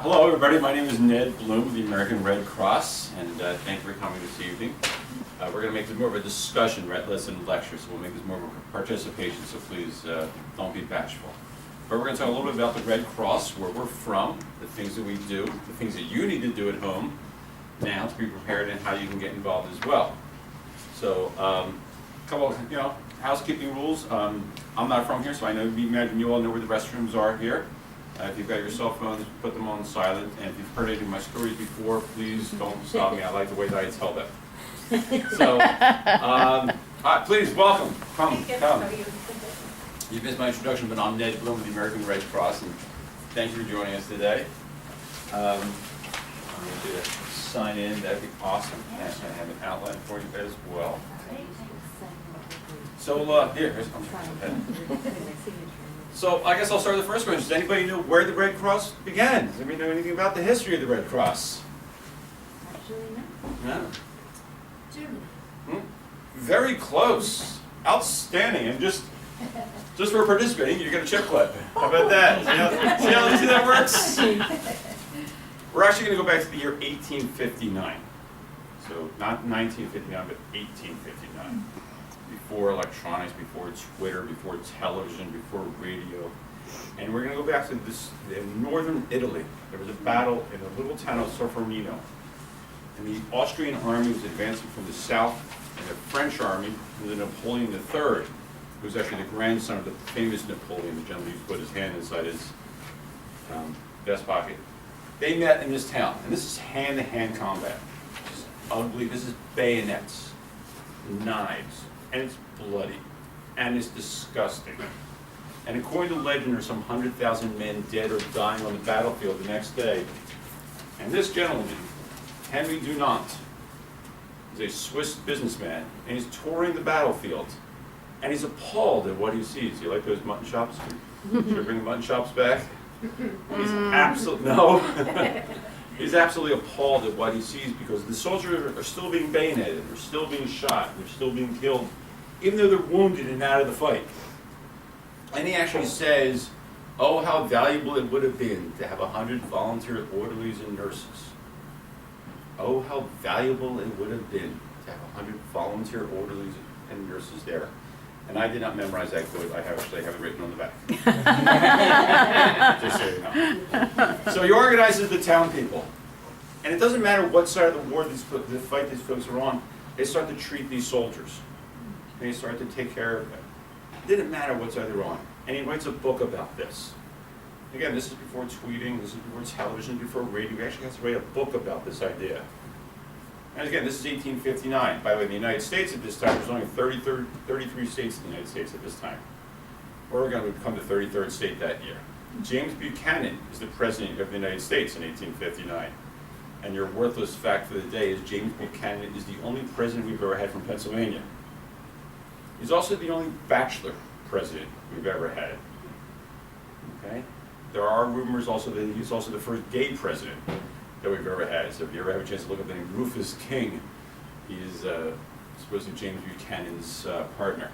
Hello everybody, my name is Ned Bloom of the American Red Cross, and thank you for coming this evening. We're going to make this more of a discussion less than a lecture, so we'll make this more of a participation, so please don't be bashful. But we're going to talk a little bit about the Red Cross, where we're from, the things that we do, the things that you need to do at home now to be prepared, and how you can get involved as well. So, a couple of, housekeeping rules. I'm not from here, so I imagine you all know where the restrooms are here. If you've got your cell phones, put them on silent. And if you've heard any of my stories before, please don't stop me. I like the way that I tell them. So, all right, please, welcome. Come. You missed my introduction, but I'm Ned Bloom of the American Red Cross, and thank you for joining us today. I'm going to sign in. That'd be awesome. And I have an outline for you as well. So, here's my pen. So I guess I'll start with the first question. Does anybody know where the Red Cross began? Does anybody know anything about the history of the Red Cross? Actually, No? Germany. Very close. Outstanding. And just for participating, you get a chip clip. How about that? See how easy that works? We're actually going to go back to the year 1859. So not 1959, but 1859. Before electronics, before Twitter, before television, before radio. And we're going to go back to this, in northern Italy. There was a battle in a little town of Solferino. And the Austrian army was advancing from the south, and the French army, under Napoleon III, who was actually the grandson of the famous Napoleon, the gentleman who put his hand inside his vest pocket. They met in this town, and this is hand-to-hand combat. This is ugly, this is bayonets, knives. And it's bloody, and it's disgusting. And according to legend, there's some 100,000 men dead or dying on the battlefield the next day. And this gentleman, Henry Dunant, is a Swiss businessman, and he's touring the battlefield. And he's appalled at what he sees. You like those mutton chops? Should we bring the mutton chops back? He's He's absolutely appalled at what he sees, because the soldiers are still being bayoneted, they're still being shot, they're still being killed, even though they're wounded and out of the fight. And he actually says, oh, how valuable it would have been to have 100 volunteer orderlies and nurses. Oh, how valuable it would have been to have 100 volunteer orderlies and nurses there. And I did not memorize that quote. I actually have it written on the back. Just so you know. So he organizes the town people. And it doesn't matter what side of the war, the fight these folks are on, they start to treat these soldiers. And they start to take care of them. It didn't matter what side they were on. And he writes a book about this. Again, this is before tweeting, this is before television, before radio. He actually has to write a book about this idea. And again, this is 1859. By the way, in the United States at this time, there's only 33 states in the United States at this time. Oregon would become the 33rd state that year. James Buchanan is the President of the United States in 1859. And your worthless fact for the day is James Buchanan is the only president we've ever had from Pennsylvania. He's also the only bachelor president we've ever had. Okay? There are rumors also that he's also the first gay president that we've ever had. So if you ever have a chance to look up the name Rufus King, he is supposed to be James Buchanan's partner.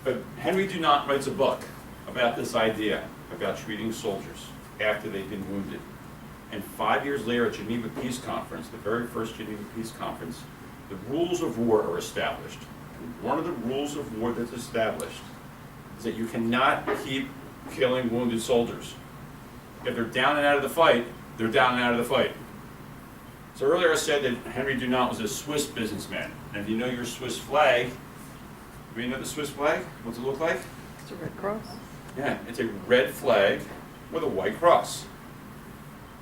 But Henry Dunant writes a book about this idea, about treating soldiers after they've been wounded. And 5 years later at Geneva Peace Conference, the very first Geneva Peace Conference, the rules of war are established. And one of the rules of war that's established is that you cannot keep killing wounded soldiers. If they're down and out of the fight, they're down and out of the fight. So earlier I said that Henry Dunant was a Swiss businessman. And if you know your Swiss flag, do you know the Swiss flag? What's it look like? It's a Red Cross. Yeah, it's a red flag with a white cross.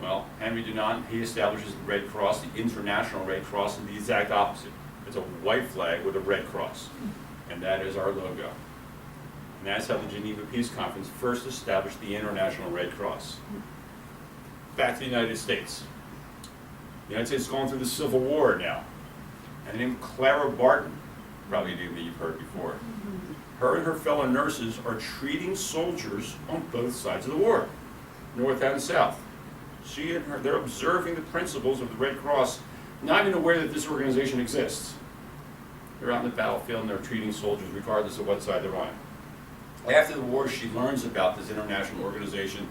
Well, Henry Dunant, he establishes the Red Cross, the International Red Cross, and the exact opposite. It's a white flag with a red cross. And that is our logo. And that's how the Geneva Peace Conference first established the International Red Cross. Back to the United States. The United States is going through the Civil War now. And named Clara Barton, probably a name that you've heard before. Her and her fellow nurses are treating soldiers on both sides of the war, North and South. She and her, they're observing the principles of the Red Cross, not even aware that this organization exists. They're out in the battlefield and they're treating soldiers regardless of what side they're on. After the war, she learns about this international organization,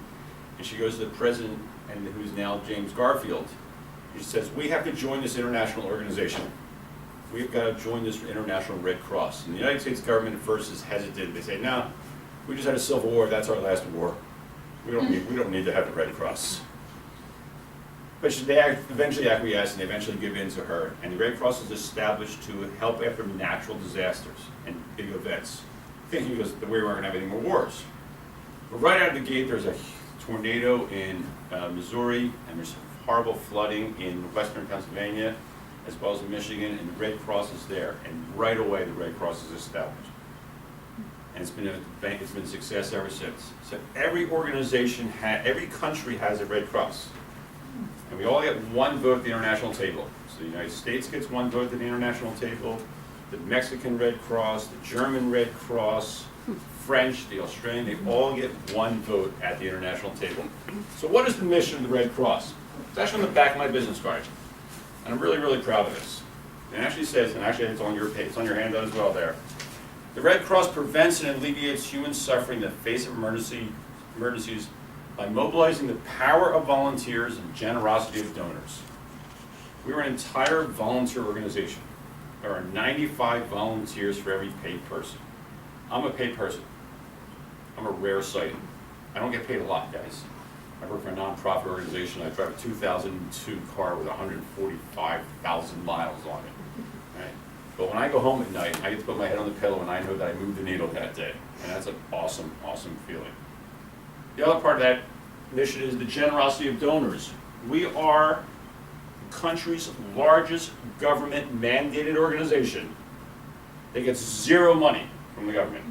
and she goes to the president and who's now James Garfield. He says, we have to join this international organization. We've got to join this International Red Cross. And the United States government at first is hesitant. They say, no, we just had a civil war, that's our last war. We don't need to have the Red Cross. But they eventually acquiesce and they eventually give in to her. And the Red Cross is established to help after natural disasters and big events, thinking because we weren't going to have any more wars. But right out of the gate, there's a tornado in Missouri, and there's horrible flooding in western Pennsylvania, as well as in Michigan, and the Red Cross is there. And right away, the Red Cross is established. And it's been a success ever since. So every organization, every country has a Red Cross. And we all get one vote at the international table. So the United States gets one vote at the international table, the Mexican Red Cross, the German Red Cross, French, the Australian, they all get one vote at the international table. So what is the mission of the Red Cross? It's actually on the back of my business card. And I'm really, really proud of this. It actually says, and actually it's on your page, it's on your handout as well there. The Red Cross prevents and alleviates human suffering in the face of emergencies by mobilizing the power of volunteers and generosity of donors. We are an entire volunteer organization. There are 95 volunteers for every paid person. I'm a paid person. I'm a rare sighting. I don't get paid a lot, guys. I work for a nonprofit organization. I drive a 2002 car with 145,000 miles on it. Right? But when I go home at night, I get to put my head on the pillow and I know that I moved the needle that day. And that's an awesome, awesome feeling. The other part of that mission is the generosity of donors. We are the country's largest government mandated organization that gets zero money from the government.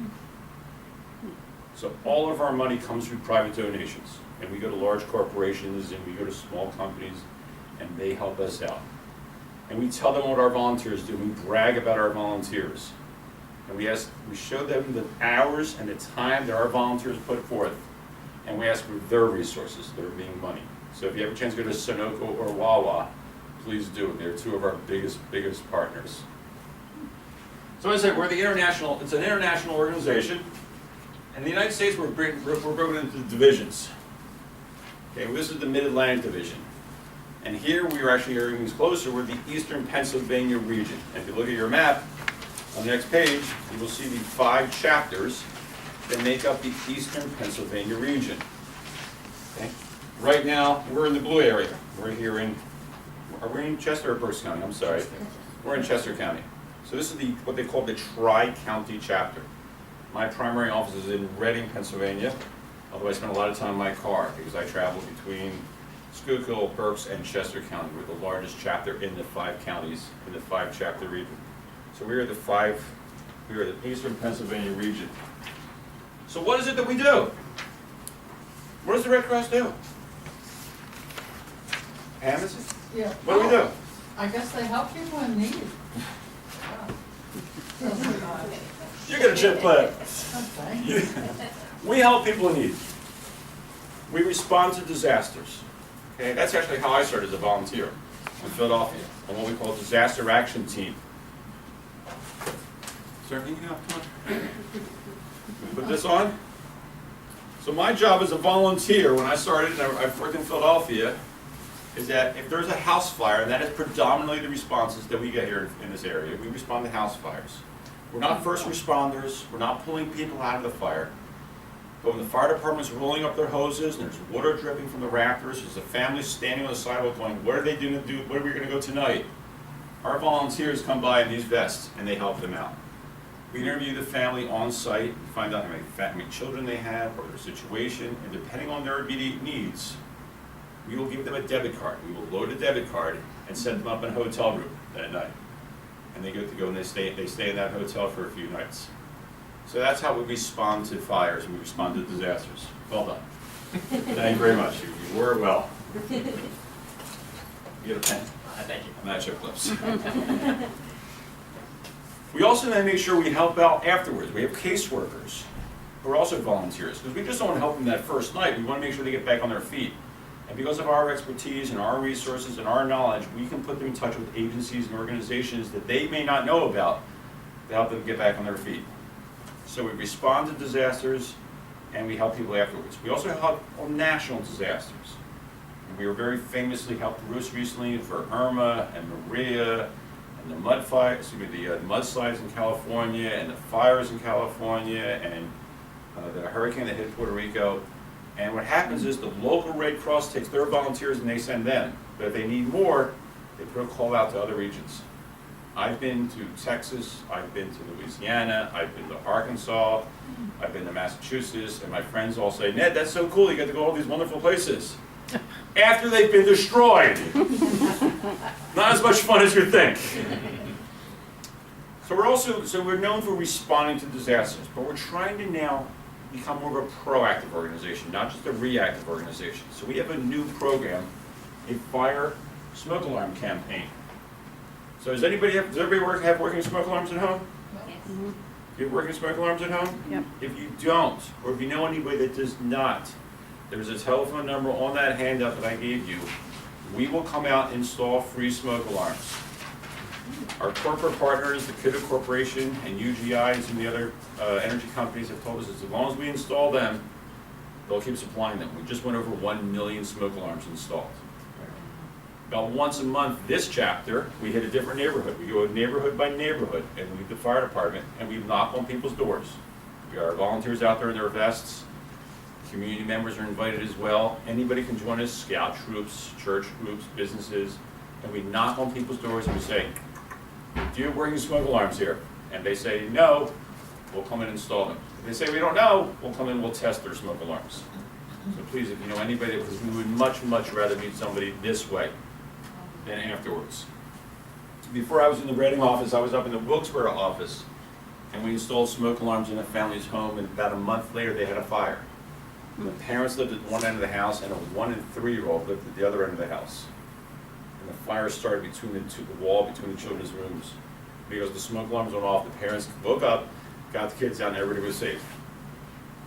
So all of our money comes through private donations. And we go to large corporations and we go to small companies and they help us out. And we tell them what our volunteers do. We brag about our volunteers. And we show them the hours and the time that our volunteers put forth. And we ask for their resources, their being money. So if you have a chance to go to Sunoco or Wawa, please do. They're two of our biggest partners. So as I said, it's an international organization. In the United States, we're broken into divisions. Okay, well, this is the Mid-Atlantic Division. And here we are actually everything's closer. We're the Eastern Pennsylvania region. And if you look at your map, on the next page, you will see the 5 chapters that make up the Eastern Pennsylvania region. Okay? Right now, we're in the blue area. We're here are we in Chester or Berks County? I'm sorry. We're in Chester County. So this is what they call the Tri-County chapter. My primary office is in Reading, Pennsylvania, although I spend a lot of time in my car because I travel between Schuylkill, Berks, and Chester County. We're the largest chapter in the 5 counties, in the 5-chapter region. So we are the Eastern Pennsylvania region. So what is it that we do? What does the Red Cross do? Pam, is it? Yeah. What do we do? I guess they help people in need. You get a chip clip. Okay. We help people in need. We respond to disasters. Okay, that's actually how I started as a volunteer in Philadelphia on what we call Disaster Action Team. Sir, can you come on? Put this on. So my job as a volunteer when I started, and I've worked in Philadelphia, is that if there's a house fire, and that is predominantly the responses that we get here in this area, we respond to house fires. We're not first responders, we're not pulling people out of the fire, but when the fire department's rolling up their hoses and there's water dripping from the rafters, there's a family standing on the sidewalk going, what are they going to do, where are we going to go tonight? Our volunteers come by in these vests and they help them out. We interview the family on site, find out how many children they have or their situation, and depending on their immediate needs, we will give them a debit card. We will load a debit card and set them up in a hotel room that night. And they get to go and they stay in that hotel for a few nights. So that's how we respond to fires and we respond to disasters. Well done. Thank you very much. You were well. You get a pen. Thank you. Match chip clips. We also then make sure we help out afterwards. We have caseworkers who are also volunteers because we just don't want to help them that first night. We want to make sure they get back on their feet. And because of our expertise and our resources and our knowledge, we can put them in touch with agencies and organizations that they may not know about to help them get back on their feet. So we respond to disasters and we help people afterwards. We also help on national disasters. we were very famously helped Bruce recently for Irma and Maria and the the mudslides in California and the fires in California and the hurricane that hit Puerto Rico. And what happens is the local Red Cross takes their volunteers and they send them. But if they need more, they put a call out to other regions. I've been to Texas, I've been to Louisiana, I've been to Arkansas, I've been to Massachusetts, and my friends all say, Ned, that's so cool, you get to go all these wonderful places. After they've been destroyed. Not as much fun as you think. So we're known for responding to disasters, but we're trying to now become more of a proactive organization, not just a reactive organization. So we have a new program, a fire smoke alarm campaign. So does everybody have working smoke alarms at home? Yes. Mhm. Do you have working smoke alarms at home? Yep. If you don't, or if you know anybody that does not, there's a telephone number on that handout that I gave you. We will come out and install free smoke alarms. Our corporate partners, the Kidder Corporation and UGI and some of the other energy companies have told us as long as we install them, they'll keep supplying them. We just went over 1 million smoke alarms installed. About once a month, this chapter, we hit a different neighborhood. We go neighborhood by neighborhood, and we, the fire department, and we knock on people's doors. We got our volunteers out there in their vests. Community members are invited as well. Anybody can join us, scout troops, church groups, businesses, and we knock on people's doors and we say, do you have working smoke alarms here? And they say no, we'll come in and install them. If they say we don't know, we'll come in and we'll test their smoke alarms. So please, if you know anybody, because we would much, much rather meet somebody this way than afterwards. Before I was in the Reading office, I was up in the Wilkesboro office, and we installed smoke alarms in a family's home, and about a month later they had a fire. The parents lived at one end of the house, and a 1 and 3-year-old lived at the other end of the house. And the fire started between the wall between the children's rooms. Because the smoke alarms went off, the parents woke up, got the kids out, and everybody was safe.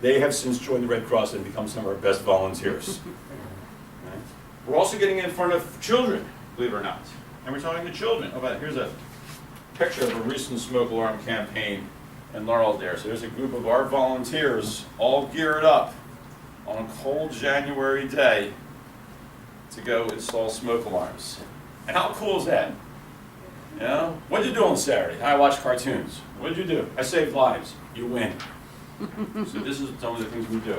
They have since joined the Red Cross and become some of our best volunteers. Right? We're also getting in front of children, believe it or not. And we're talking to children. Oh, but here's a picture of a recent smoke alarm campaign in Laurel. So there's a group of our volunteers all geared up on a cold January day to go install smoke alarms. And how cool is that? You know? What'd you do on Saturday? I watched cartoons. What'd you do? I saved lives. You win. So this is some of the things we do.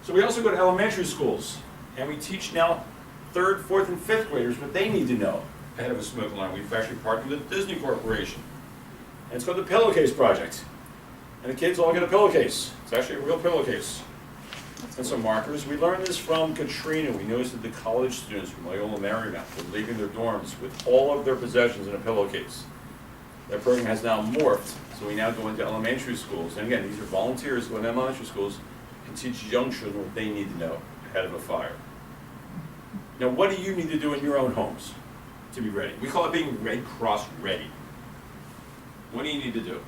So we also go to elementary schools, and we teach now 3rd, 4th, and 5th graders what they need to know ahead of a smoke alarm. We've actually partnered with Disney Corporation. And it's called the Pillowcase Project. And the kids all get a pillowcase. It's actually a real pillowcase. And some markers. We learned this from Katrina. We noticed that the college students from Loyola Marymount were leaving their dorms with all of their possessions in a pillowcase. That program has now morphed, so we now go into elementary schools. And again, these are volunteers who go into elementary schools and teach young children what they need to know ahead of a fire. Now, what do you need to do in your own homes to be ready? We call it being Red Cross ready. What do you need to do?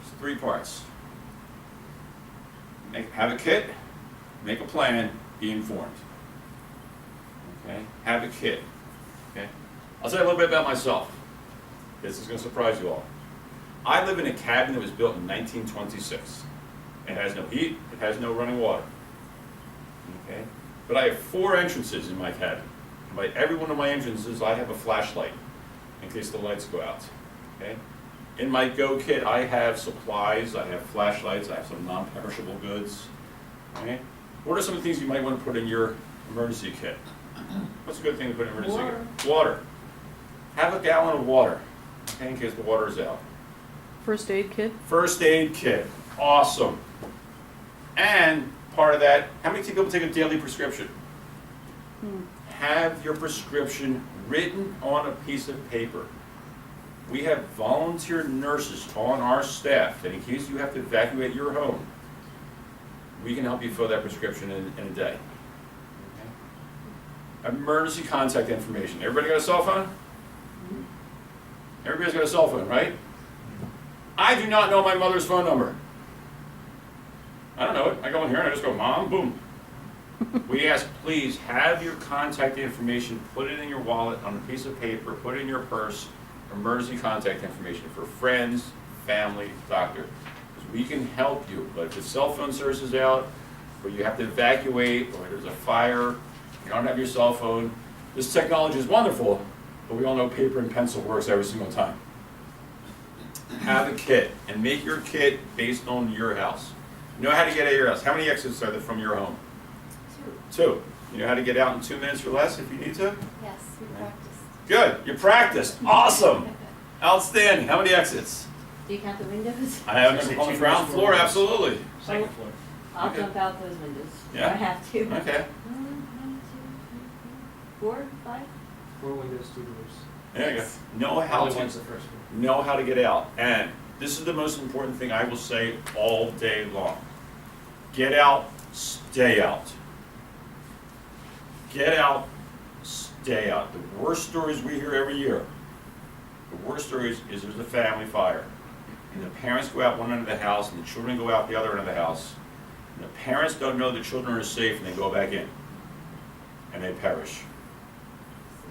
It's 3 parts. Have a kit, make a plan, be informed. Okay? Have a kit. Okay? I'll tell you a little bit about myself. This is going to surprise you all. I live in a cabin that was built in 1926. It has no heat, it has no running water. Okay? But I have 4 entrances in my cabin. And by every one of my entrances, I have a flashlight in case the lights go out. Okay? In my Go kit, I have supplies, I have flashlights, I have some non-perishable goods. Okay? What are some of the things you might want to put in your emergency kit? What's a good thing to put in an emergency kit? Water. Have a gallon of water, okay, in case the water is out. First aid kit? First aid kit. Awesome. And part of that, how many people take a daily prescription? Have your prescription written on a piece of paper. We have volunteer nurses on our staff that in case you have to evacuate your home, we can help you fill that prescription in a day. Okay? Emergency contact information. Everybody got a cell phone? Everybody's got a cell phone, right? I do not know my mother's phone number. I don't know it. I go in here and I just go, Mom, boom. We ask, please have your contact information, put it in your wallet on a piece of paper, put it in your purse. Emergency contact information for friends, family, doctor. Because we can help you, but if the cell phone service is out, or you have to evacuate, or there's a fire, You don't have your cell phone. This technology is wonderful, but we all know paper and pencil works every single time. Have a kit, and make your kit based on your house. You know how to get out of your house. How many exits are there from your home? 2. 2. You know how to get out in 2 minutes or less if you need to? Yes, we practiced. Good, you practiced. Awesome. Outstanding. How many exits? Do you count the windows? I have on the ground floor, absolutely. Second floor. I'll Okay. jump out those windows. Yeah? I have to. Okay. 1, 2, 3, 4, 5. 4 windows, 2 doors. There you go. Know how Only to one's the first one. know how to get out. And this is the most important thing I will say all day long. Get out, stay out. Get out, stay out. The worst stories we hear every year, the worst stories is there's a family fire. And the parents go out one end of the house and the children go out the other end of the house. And the parents don't know the children are safe and they go back in. And they perish.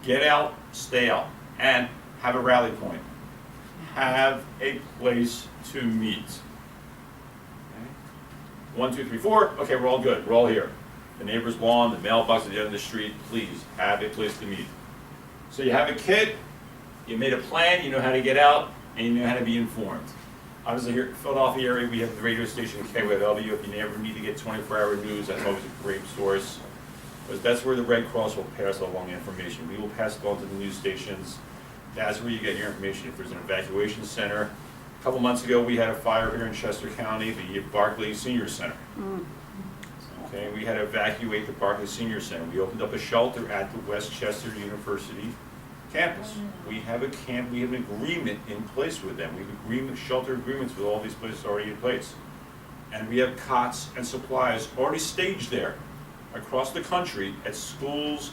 Get out, stay out, and have a rally point. Have a place to meet. Okay? 1, 2, 3, 4. Okay, we're all good. We're all here. The neighbor's lawn, the mailbox at the end of the street. Please have a place to meet. So you have a kid. You made a plan. You know how to get out, and you know how to be informed. Obviously, here in the Philadelphia area, we have the radio station KYW. If you ever need to get 24-hour news, that's always a great source. Because that's where the Red Cross will pass along information. We will pass it on to the news stations. That's where you get your information. If there's an evacuation center. A couple months ago, we had a fire here in Chester County, the Barclay Senior Center. Okay, we had to evacuate the Barclay Senior Center. We opened up a shelter at the Westchester University campus. We have an agreement in place with them. We have shelter agreements with all these places already in place. And we have cots and supplies already staged there across the country at schools,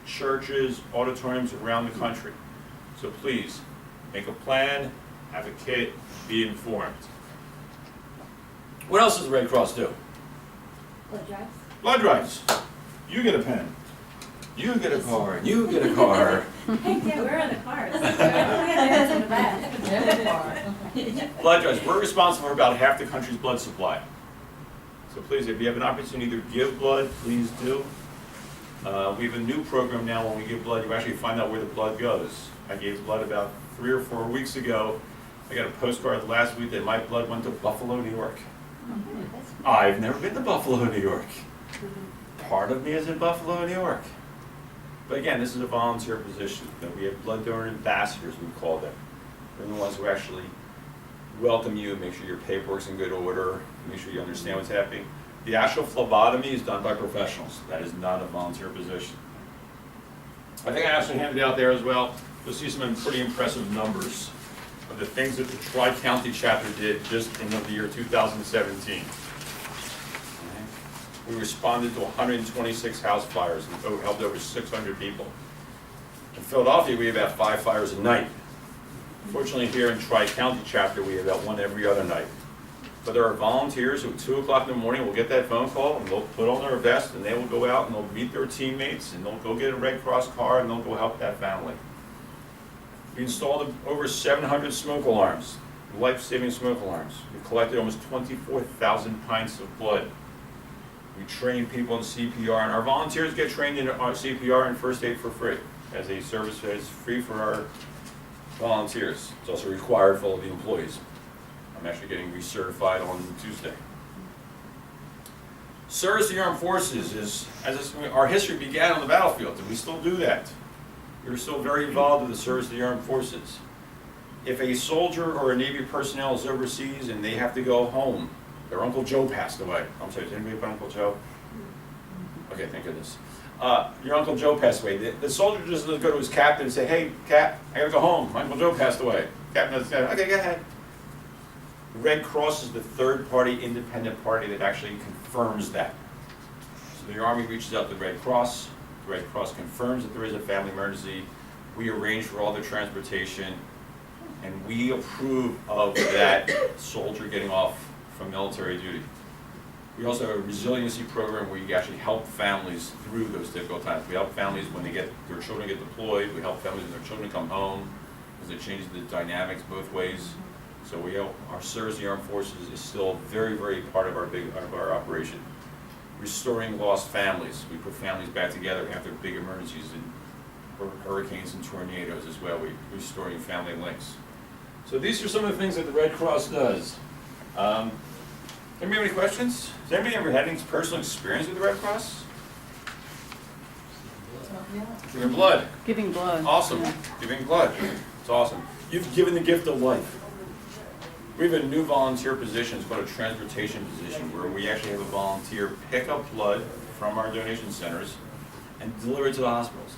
churches, auditoriums around the country. So please, make a plan, have a kit, be informed. What else does the Red Cross do? Blood drives. Blood drives. You get a pen. You get a car. You get a car. Yeah, we're in the cars. We have in the back. Never far. Blood drives. We're responsible for about half the country's blood supply. So please, if you have an opportunity to give blood, please do. We have a new program now. When we give blood, you actually find out where the blood goes. I gave blood about 3 or 4 weeks ago. I got a postcard last week that my blood went to Buffalo, New York. I've never been to Buffalo, New York. Part of me is in Buffalo, New York. But again, this is a volunteer position. That we have blood donor ambassadors, we call them. They're the ones who actually welcome you, make sure your paperwork's in good order, make sure you understand what's happening. The actual phlebotomy is done by professionals. That is not a volunteer position. I think I actually handed out there as well. You'll see some pretty impressive numbers of the things that the Tri-County chapter did just in the year 2017. We responded to 126 house fires and helped over 600 people. In Philadelphia, we have about 5 fires a night. Fortunately, here in Tri-County chapter, we have about 1 every other night. But there are volunteers who at 2 o'clock in the morning will get that phone call and they'll put on their vest and they will go out and they'll meet their teammates and they'll go get a Red Cross car and they'll go help that family. We installed over 700 smoke alarms, life-saving smoke alarms. We collected almost 24,000 pints of blood. We train people in CPR, and our volunteers get trained in our CPR and first aid for free as a service that is free for our volunteers. It's also required for all the employees. I'm actually getting recertified on Tuesday. Service to the Armed Forces is, our history began on the battlefield, and we still do that. We're still very involved with the service to the Armed Forces. If a soldier or a Navy personnel is overseas and they have to go home, their Uncle Joe passed away. I'm sorry, is anybody have Uncle Joe? Okay, thank goodness. Your Uncle Joe passed away. The soldier just doesn't go to his captain and say, "Hey, Cap, I gotta go home. My Uncle Joe passed away." Captain doesn't say, "Okay, go ahead." The Red Cross is the third-party independent party that actually confirms that. So the Army reaches out to the Red Cross. The Red Cross confirms that there is a family emergency. We arrange for all the transportation, and we approve of that soldier getting off from military duty. We also have a resiliency program where you actually help families through those difficult times. We help families when their children get deployed. We help families when their children come home, because it changes the dynamics both ways. So we help, our service to the Armed Forces is still very, very part of our operation. restoring lost families. We put families back together after big emergencies and hurricanes and tornadoes as well. We restoring family links. So these are some of the things that the Red Cross does. Anybody have any questions? Has anybody ever had any personal experience with the Red Cross? Giving blood. Giving blood. Awesome. Yeah. Giving blood. It's awesome. You've given the gift of life. We have a new volunteer position. It's called a transportation position, where we actually have a volunteer pick up blood from our donation centers and deliver it to the hospitals.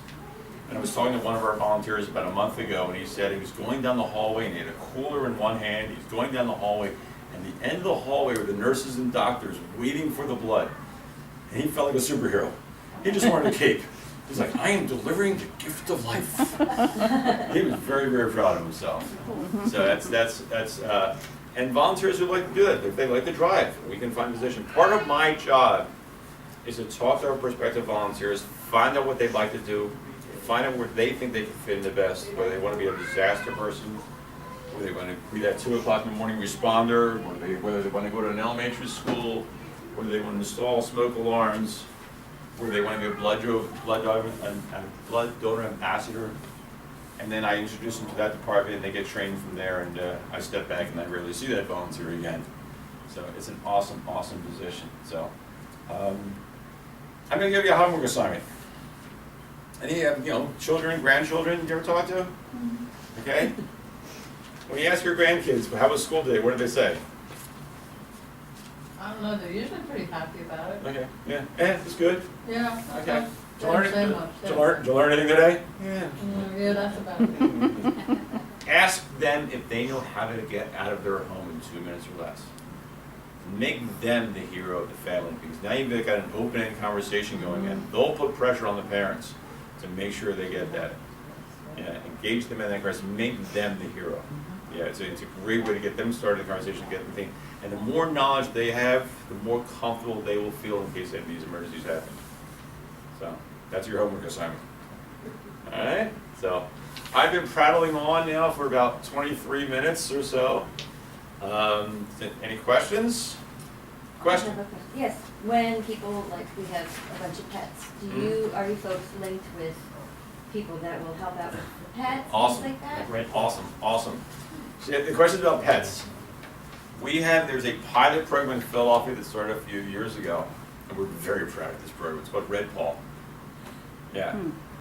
And I was talking to one of our volunteers about a month ago, and he said he was going down the hallway, and he had a cooler in one hand. He's going down the hallway, and the end of the hallway were the nurses and doctors waiting for the blood. And he felt like a superhero. He just wanted a cape. He's like, I am delivering the gift of life. He was very, very proud of himself. So that's and volunteers who like to do it, if they like to drive, we can find a position. Part of my job is to talk to our prospective volunteers, find out what they'd like to do, find out where they think they can fit in the best, whether they want to be a disaster person, whether they want to be that 2 o'clock in the morning responder, whether they want to go to an elementary school, whether they want to install smoke alarms, whether they want to be a blood donor ambassador. And then I introduce them to that department, and they get trained from there, and I step back and I rarely see that volunteer again. So it's an awesome, awesome position. So I'm going to give you a homework assignment. Any children, grandchildren you ever talk to? Okay? When you ask your grandkids, how was school today, what did they say? I don't know, they're usually pretty happy about it. Okay, yeah, it's good. Yeah. Okay. Did you Don't say much. did you learn anything today? Yeah. Yeah, that's about it. Ask them if they know how to get out of their home in 2 minutes or less. Make them the hero of the family, because now you've got an open-ended conversation going in. They'll put pressure on the parents to make sure they get that. Yeah, engage them in that conversation, make them the hero. Yeah, it's a great way to get them started in the conversation, get them thinking. And the more knowledge they have, the more comfortable they will feel in case any of these emergencies happen. So that's your homework assignment. All right. So I've been prattling on now for about 23 minutes or so. Any questions? Question? Yes, when people, like, we have a bunch of pets, are you folks linked with people that will help out with the pets, Awesome. things like that? Great. Awesome. So the question is about pets. There's a pilot program in Philadelphia that started a few years ago, and we're very proud of this program. It's called Red Paw. Yeah.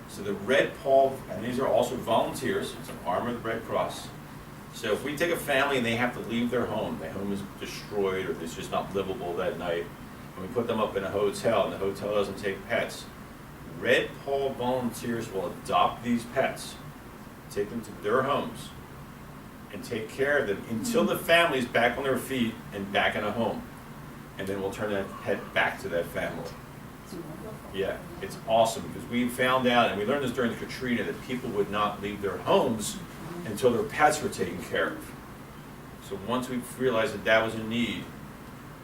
So the Red Paw, and these are also volunteers, it's an arm of the Red Cross. So if we take a family and they have to leave their home is destroyed or it's just not livable that night, and we put them up in a hotel and the hotel doesn't take pets, Red Paw volunteers will adopt these pets, take them to their homes, and take care of them until the family's back on their feet and back in a home. And then we'll turn that pet back to that family. Yeah, it's awesome, because we found out, and we learned this during Katrina, that people would not leave their homes until their pets were taken care of. So once we realized that that was a need,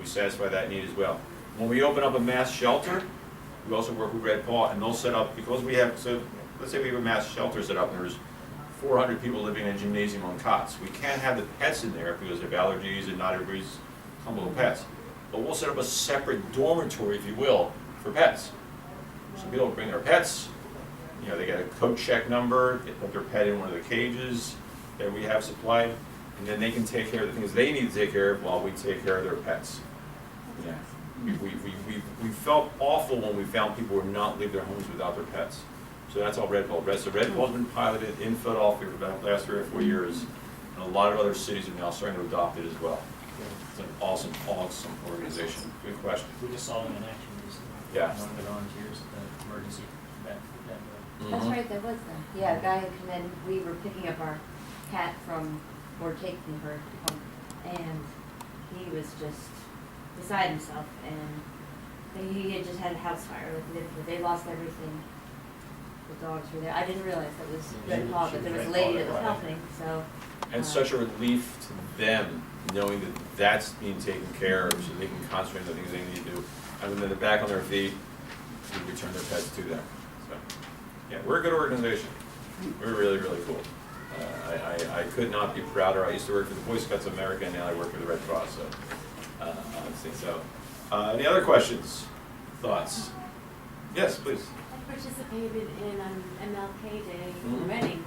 we satisfy that need as well. When we open up a mass shelter, we also work with Red Paw, and they'll set up, because we have, so let's say we have a mass shelter set up, and there's 400 people living in a gymnasium on cots. We can't have the pets in there because of allergies and not everybody's comfortable with pets. But we'll set up a separate dormitory, if you will, for pets. So people bring their pets, they get a coat check number, they put their pet in one of the cages that we have supplied, and then they can take care of the things they need to take care of while we take care of their pets. Yeah. We felt awful when we found people were not leave their homes without their pets. So that's all Red Paw. So Red Paw's been piloted in Philadelphia for about the last 3 or 4 years, and a lot of other cities are now starting to adopt it as well. It's an awesome organization. Good question. We just saw them in action recently. Yeah. One of the volunteers at the emergency vet. That's right, there was them. Yeah, a guy had come in, we were picking up our cat or taking her home, and he was just beside himself, and he had just had a house fire, they lost everything. The dogs were there. I didn't realize that was Red Paw, but there was a lady that was helping, so. And such a relief to them, knowing that that's being taken care of, so they can concentrate on the things they need to do. And when they're back on their feet, we return their pets to them. So, yeah, we're a good organization. We're really, really cool. I could not be prouder. I used to work for the Boy Scouts of America, and now I work for the Red Cross. So, honestly, so. Any other questions? thoughts? Yes, please. I participated in MLK Day Mhm. in Reading,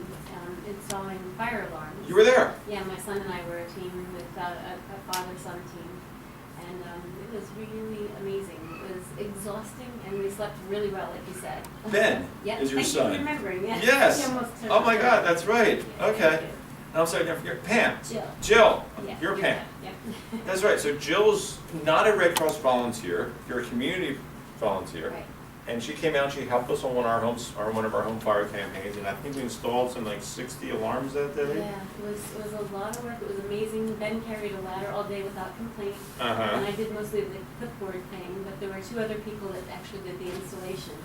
installing fire alarms. You were there. Yeah, my son and I were a team with a father-son team, and it was really amazing. It was exhausting, and we slept really well, like you said. Ben Yeah, is your thank son. you for remembering, yes. Yes. You almost turned Oh my out. God, that's right. Yeah, Okay. thank you. I'm sorry, never forget. Pam. Jill. Jill. Yeah, You're Pam. Yep. That's right. So Jill's not a Red Cross volunteer. You're a community volunteer. Right. And she came out, she helped us on one of our home fire campaigns, and I think we installed some like 60 alarms that day. Yeah, it was a lot of work. It was amazing. Ben carried a ladder all day without complaint. And Uh-huh. I did mostly the clipboard thing, but there were 2 other people that actually did the installation.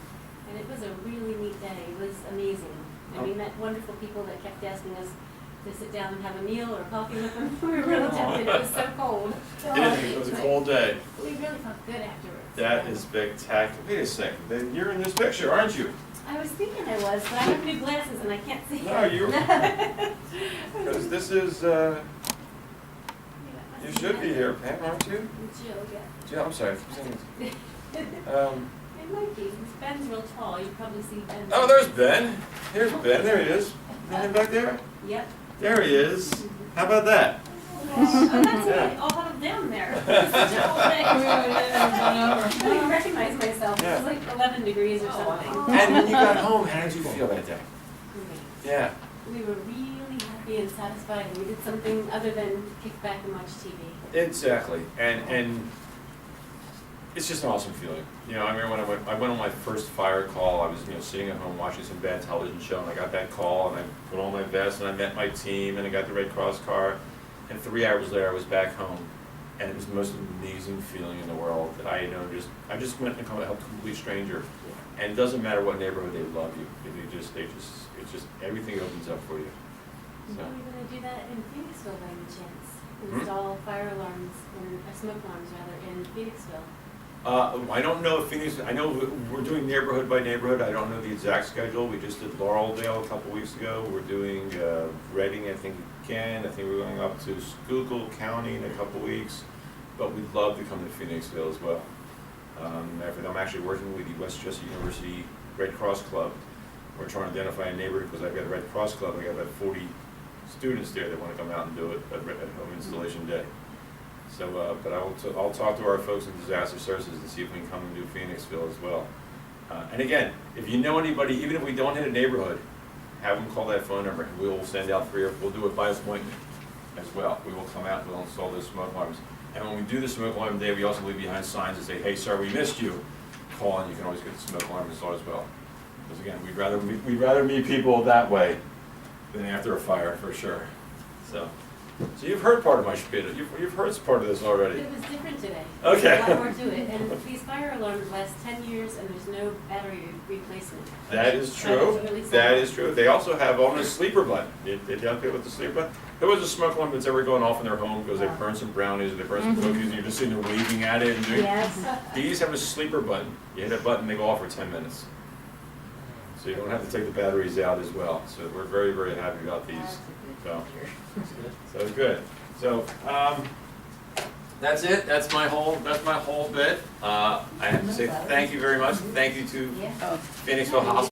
And it was a really neat day. It was amazing. And we met wonderful people that kept asking us to sit down and have a meal or coffee with them. We were really tempted. It was so cold. It was a cold day. We really felt good afterwards. That is spectacular. Wait a second, then you're in this picture, aren't you? I was thinking I was, but I have new glasses and I can't see. No, you, because this is, you should be here, Pam, aren't you? Jill, yeah. Jill, I'm sorry, I keep saying It it. might be. Ben's real tall. You probably see Ben. Oh, there's Ben. Here's Ben, there he is. Him back there? Yep. There he is. How about that? Oh, that's it. All huddled down there. It's such a cold day. I don't even recognize myself. It was like 11 degrees or something. And when you got home, how did you feel that day? Great. Yeah. We were really happy and satisfied, and we did something other than kick back and watch TV. Exactly, and it's just an awesome feeling. You know, I remember when I went on my first fire call, I was, sitting at home watching some bad television show, and I got that call, and I put on my vest, and I met my team, and I got the Red Cross car, and 3 hours later, I was back home, and it was the most amazing feeling in the world that I just went and helped a complete stranger, and it doesn't matter what neighborhood, they love you. It's just everything opens up for you. So. Are we going to do that in Phoenixville by any chance? Hmm? Install fire alarms, smoke alarms rather, in Phoenixville? I don't know if Phoenix, I know we're doing neighborhood by neighborhood, I don't know the exact schedule, we just did Laureldale a couple weeks ago, we're doing Reading, I think again, I think we're going up to Schuylkill County in a couple weeks, but we'd love to come to Phoenixville as well. I'm actually working with the Westchester University Red Cross Club, we're trying to identify a neighborhood, because I've got a Red Cross Club, I got about 40 students there that want to come out and do it at home installation day. So, but I'll talk to our folks in disaster services and see if we can come and do Phoenixville as well. And again, if you know anybody, even if we don't hit a neighborhood, have them call that phone number, and we'll send out we'll do it by appointment as well. We will come out and we'll install those smoke alarms. And when we do the smoke alarm day, we also leave behind signs that say, hey, sir, we missed you. Call and you can always get the smoke alarm installed as well. Because again, we'd rather meet people that way than after a fire, for sure. So you've heard part of my spiel. You've heard part of this already. It was different today. Okay. There's a lot more to it, and these fire alarms last 10 years, and there's no battery replacement. That is true. really That sad. is true. They also have on a sleeper button. Did you okay with the sleeper button? There was a smoke alarm that's ever going off in their home because they burned some brownies or they burned some cookies and you're just sitting there waving at it and doing. Yes. These have a sleeper button. You hit a button, they go off for 10 minutes. So you don't have to take the batteries out as well. So we're very, very happy about these. So, so good. So that's it. That's my whole bit. I have to say thank you very much. Thank you to Yeah. Oh. Phoenixville Hospital.